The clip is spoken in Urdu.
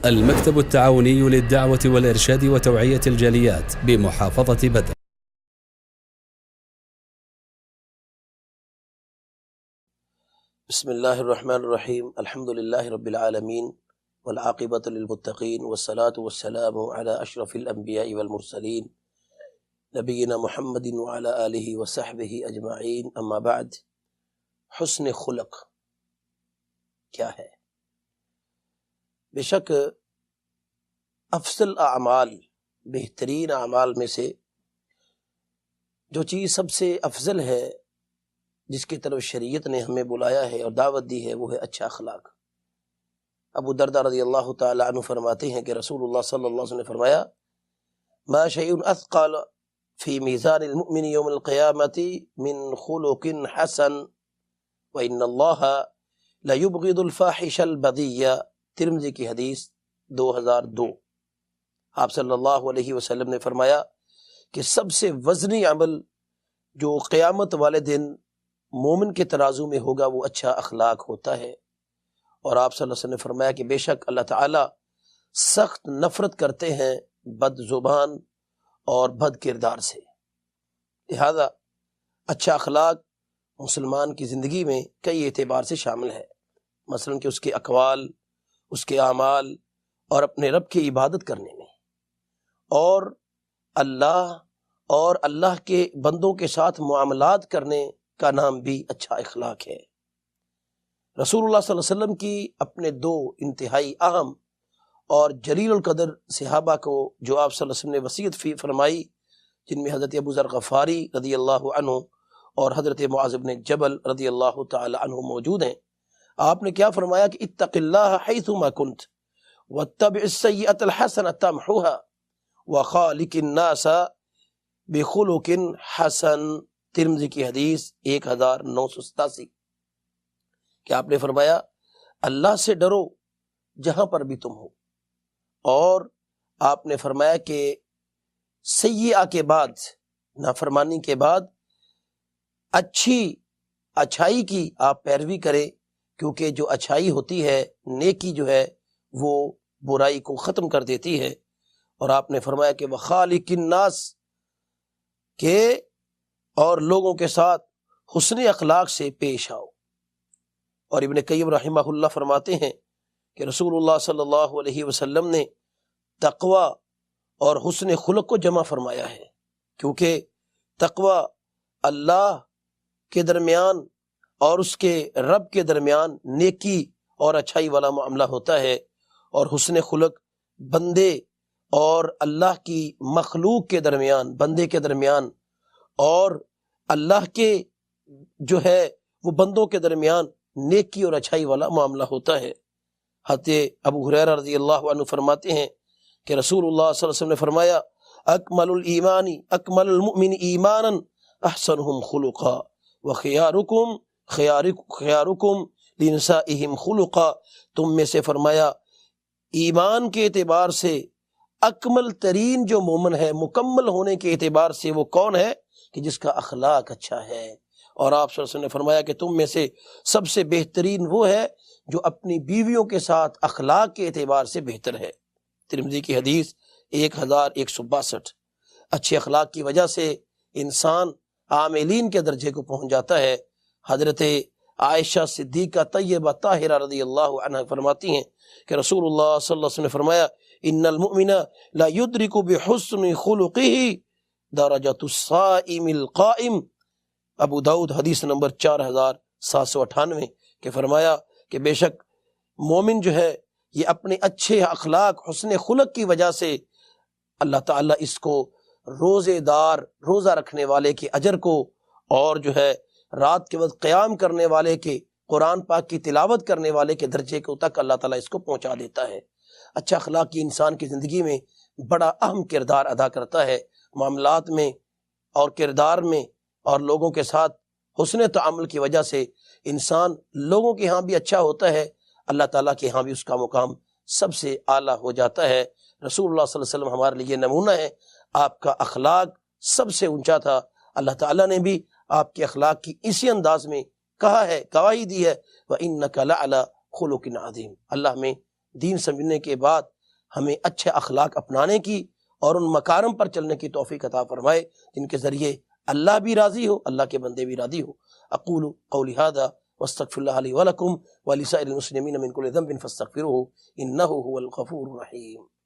المكتب التعاوني للدعوة والإرشاد وتوعية الجاليات بمحافظة بدر. بسم الله الرحمن الرحيم. الحمد لله رب العالمين والعاقبة للمتقين والصلاة والسلام على أشرف الأنبياء والمرسلين نبينا محمد وعلى آله وصحبه أجمعين. أما بعد، حسن خلق کیا ہے؟ بے شک افضل اعمال، بہترین اعمال میں سے جو چیز سب سے افضل ہے، جس کی طرف شریعت نے ہمیں بلایا ہے اور دعوت دی ہے، وہ ہے اچھا اخلاق۔ ابو درداء رضی اللہ تعالی عنہ فرماتے ہیں کہ رسول اللہ صلی اللہ علیہ وسلم نے فرمایا: ما شیء اثقل فی میزان المؤمن یوم القیامۃ من خلق حسن وان اللہ لیبغض الفاحش البذی۔ ترمذی کی حدیث 2002۔ آپ صلی اللہ علیہ وسلم نے فرمایا کہ سب سے وزنی عمل جو قیامت والے دن مومن کے ترازو میں ہوگا وہ اچھا اخلاق ہوتا ہے۔ اور آپ صلی اللہ علیہ وسلم نے فرمایا کہ بے شک اللہ تعالی سخت نفرت کرتے ہیں بد زبان اور بد کردار سے۔ لہذا اچھا اخلاق مسلمان کی زندگی میں کئی اعتبار سے شامل ہے، مثلا کہ اس کے اقوال، اس کے اعمال اور اپنے رب کی عبادت کرنے میں، اور اللہ کے بندوں کے ساتھ معاملات کرنے کا نام بھی اچھا اخلاق ہے۔ رسول اللہ صلی اللہ علیہ وسلم کی اپنے دو انتہائی اہم اور جلیل القدر صحابہ کو جو آپ صلی اللہ علیہ وسلم نے وصیت فرمائی، جن میں حضرت ابو ذر غفاری رضی اللہ عنہ اور حضرت معاذ بن جبل رضی اللہ تعالی عنہ موجود ہیں۔ آپ نے کیا فرمایا کہ اتق اللہ حیثما کنت واتبع السیئۃ الحسنۃ تمحوها وخالق الناس بخلق حسن۔ ترمذی کی حدیث 1987۔ کہ آپ نے فرمایا اللہ سے ڈرو جہاں پر بھی تم ہو، اور آپ نے فرمایا کہ سیئہ کے بعد، نافرمانی کے بعد اچھائی کی آپ پیروی کریں، کیونکہ جو اچھائی ہوتی ہے، نیکی جو ہے وہ برائی کو ختم کر دیتی ہے۔ اور آپ نے فرمایا کہ وخالق الناس، کہ اور لوگوں کے ساتھ حسن اخلاق سے پیش آؤ۔ اور ابن قیم رحمہ اللہ فرماتے ہیں کہ رسول اللہ صلی اللہ علیہ وسلم نے تقوی اور حسن خلق کو جمع فرمایا ہے، کیونکہ تقوی اللہ کے درمیان اور اس کے رب کے درمیان نیکی اور اچھائی والا معاملہ ہوتا ہے، اور حسن خلق بندے اور اللہ کی مخلوق کے درمیان، بندے کے درمیان، اور اللہ کے جو ہے وہ بندوں کے درمیان نیکی اور اچھائی والا معاملہ ہوتا ہے۔ حضرت ابو ہریرہ رضی اللہ عنہ فرماتے ہیں کہ رسول اللہ صلی اللہ علیہ وسلم نے فرمایا: اکمل الایمان اکمل المؤمن ایمانا احسنہم خلقا وخیارکم خیارکم لنسائہم خلقا۔ تم میں سے فرمایا ایمان کے اعتبار سے اکمل ترین جو مومن ہے، مکمل ہونے کے اعتبار سے وہ کون ہے؟ کہ جس کا اخلاق اچھا ہے۔ اور آپ صلی اللہ علیہ وسلم نے فرمایا کہ تم میں سے سب سے بہترین وہ ہے جو اپنی بیویوں کے ساتھ اخلاق کے اعتبار سے بہتر ہے۔ ترمذی کی حدیث 1162۔ اچھے اخلاق کی وجہ سے انسان عاملین کے درجے کو پہنچ جاتا ہے۔ حضرت عائشہ صدیقہ طیبہ طاہرہ رضی اللہ عنہ فرماتی ہیں کہ رسول اللہ صلی اللہ علیہ وسلم نے فرمایا: ان المؤمن لا يدرك بحسن خلقه درجۃ الصائم القائم۔ ابو داؤد حدیث نمبر 4798، کہ فرمایا کہ بے شک مومن جو ہے یہ اپنے اچھے اخلاق، حسن خلق کی وجہ سے اللہ تعالیٰ اس کو روزہ رکھنے والے کے اجر کو، اور جو ہے رات کے وقت قیام کرنے والے کے، قرآن پاک کی تلاوت کرنے والے کے درجے کو تک اللہ تعالیٰ اس کو پہنچا دیتا ہے۔ اچھا اخلاق کی انسان کی زندگی میں بڑا اہم کردار ادا کرتا ہے، معاملات میں اور کردار میں، اور لوگوں کے ساتھ حسن تعامل کی وجہ سے انسان لوگوں کے ہاں بھی اچھا ہوتا ہے، اللہ تعالیٰ کے ہاں بھی اس کا مقام سب سے اعلیٰ ہو جاتا ہے۔ رسول اللہ صلی اللہ علیہ وسلم ہمارے لیے نمونہ ہے، آپ کا اخلاق سب سے اونچا تھا۔ اللہ تعالیٰ نے بھی آپ کے اخلاق کی اسی انداز میں کہا ہے، گواہی دی ہے، وَإِنَّكَ لَعَلَىٰ خُلُقٍ عَظِيمٍ۔ اللہ میں دین سمجھنے کے بعد ہمیں اچھے اخلاق اپنانے کی اور ان مکارم پر چلنے کی توفیق عطا فرمائے جن کے ذریعے اللہ بھی راضی ہو، اللہ کے بندے بھی راضی ہو۔ اقول قولی ھذا واستغفر اللہ لی ولکم ولسائر المسلمین من کل ذنب فاستغفروہ انہ هو الغفور الرحیم۔